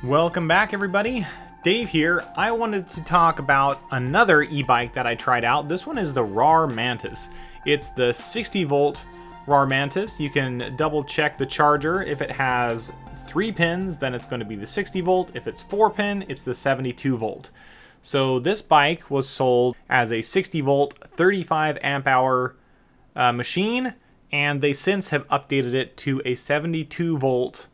Welcome back, everybody. Dave here. I wanted to talk about another e-bike that I tried out. This one is the Rawrr Mantis. It's the 60 volt Rawrr Mantis. You can double check the charger. If it has 3 pins, then it's going to be the 60 volt. If it's 4 pin, it's the 72 volt. So this bike was sold as a 60 volt, 35 amp hour machine, and they since have updated it to a 72 volt.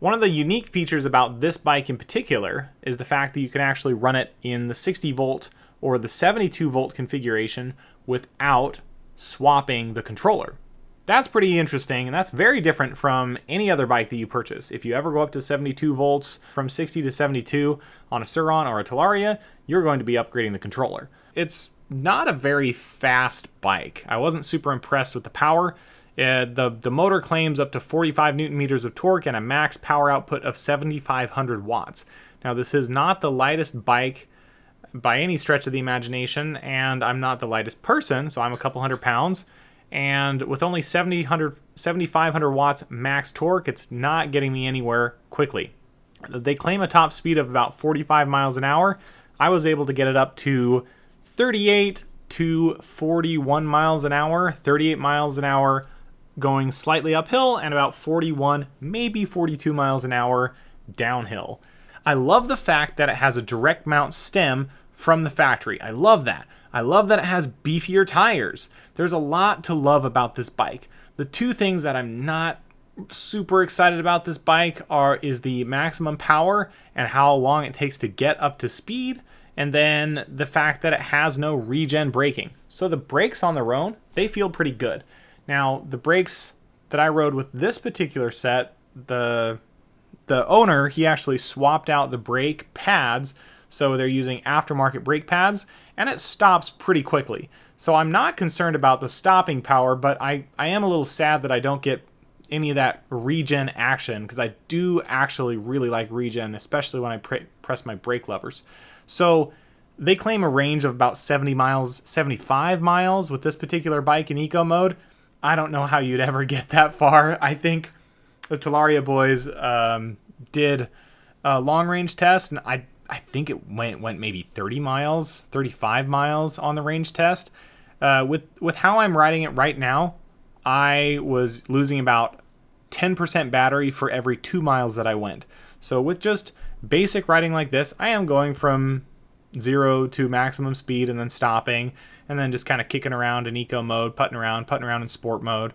One of the unique features about this bike in particular is the fact that you can actually run it in the 60 volt or the 72 volt configuration without swapping the controller. That's pretty interesting, and that's very different from any other bike that you purchase. If you ever go up to 72 volts from 60 to 72 on a Sur-Ron or a Talaria, you're going to be upgrading the controller. It's not a very fast bike. I wasn't super impressed with the power. The motor claims up to 45 newton meters of torque and a max power output of 7,500 watts. Now, this is not the lightest bike by any stretch of the imagination, and I'm not the lightest person, so I'm a couple hundred pounds. And with only 7,500 watts max torque, it's not getting me anywhere quickly. They claim a top speed of about 45 miles an hour. I was able to get it up to 38 to 41 miles an hour, 38 miles an hour going slightly uphill, and about 41, maybe 42 miles an hour downhill. I love the fact that it has a direct mount stem from the factory. I love that. I love that it has beefier tires. There's a lot to love about this bike. The two things that I'm not super excited about this bike is the maximum power and how long it takes to get up to speed, and then the fact that it has no regen braking. So the brakes on their own, they feel pretty good. Now, the brakes that I rode with this particular set, the owner, he actually swapped out the brake pads, so they're using aftermarket brake pads, and it stops pretty quickly. So I'm not concerned about the stopping power, but I am a little sad that I don't get any of that regen action, because I do actually really like regen, especially when I press my brake levers. So they claim a range of about 70 miles, 75 miles with this particular bike in eco mode. I don't know how you'd ever get that far. I think the Talaria boys did a long range test, and I think it went maybe 30 miles, 35 miles on the range test. With how I'm riding it right now, I was losing about 10% battery for every 2 miles that I went. So with just basic riding like this, I am going from 0 to maximum speed and then stopping, and then just kind of kicking around in eco mode, putting around in sport mode.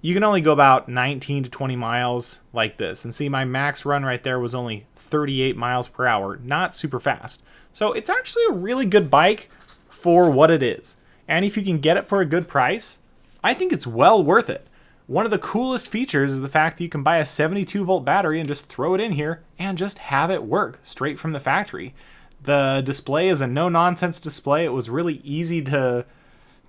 You can only go about 19 to 20 miles like this. And see, my max run right there was only 38 miles per hour, not super fast. So it's actually a really good bike for what it is. And if you can get it for a good price, I think it's well worth it. One of the coolest features is the fact that you can buy a 72 volt battery and just throw it in here and just have it work straight from the factory. The display is a no-nonsense display. It was really easy to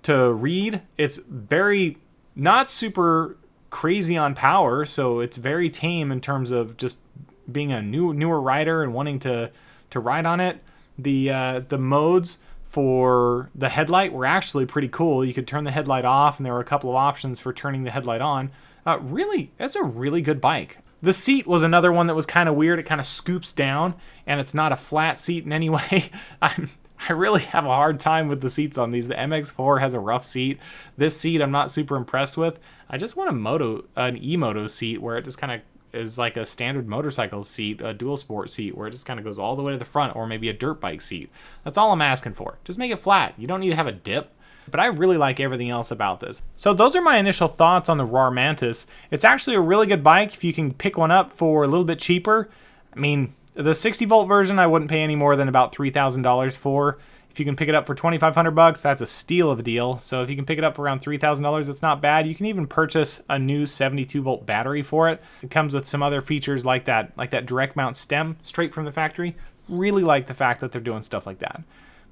read. It's very not super crazy on power, so it's very tame in terms of just being a newer rider and wanting to ride on it. The modes for the headlight were actually pretty cool. You could turn the headlight off, and there were a couple of options for turning the headlight on. Really, it's a really good bike. The seat was another one that was kind of weird. It kind of scoops down, and it's not a flat seat in any way. I really have a hard time with the seats on these. The MX-4 has a rough seat. This seat I'm not super impressed with. I just want an emoto seat where it just kind of is like a standard motorcycle seat, a dual sport seat, where it just kind of goes all the way to the front, or maybe a dirt bike seat. That's all I'm asking for. Just make it flat. You don't need to have a dip. But I really like everything else about this. So those are my initial thoughts on the Rawrr Mantis. It's actually a really good bike if you can pick one up for a little bit cheaper. I mean, the 60 volt version I wouldn't pay any more than about $3,000 for. If you can pick it up for $2,500, that's a steal of a deal. So if you can pick it up for around $3,000, that's not bad. You can even purchase a new 72 volt battery for it. It comes with some other features like that direct mount stem straight from the factory. Really like the fact that they're doing stuff like that.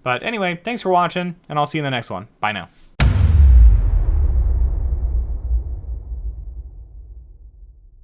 But anyway, thanks for watching, and I'll see you in the next one. Bye now.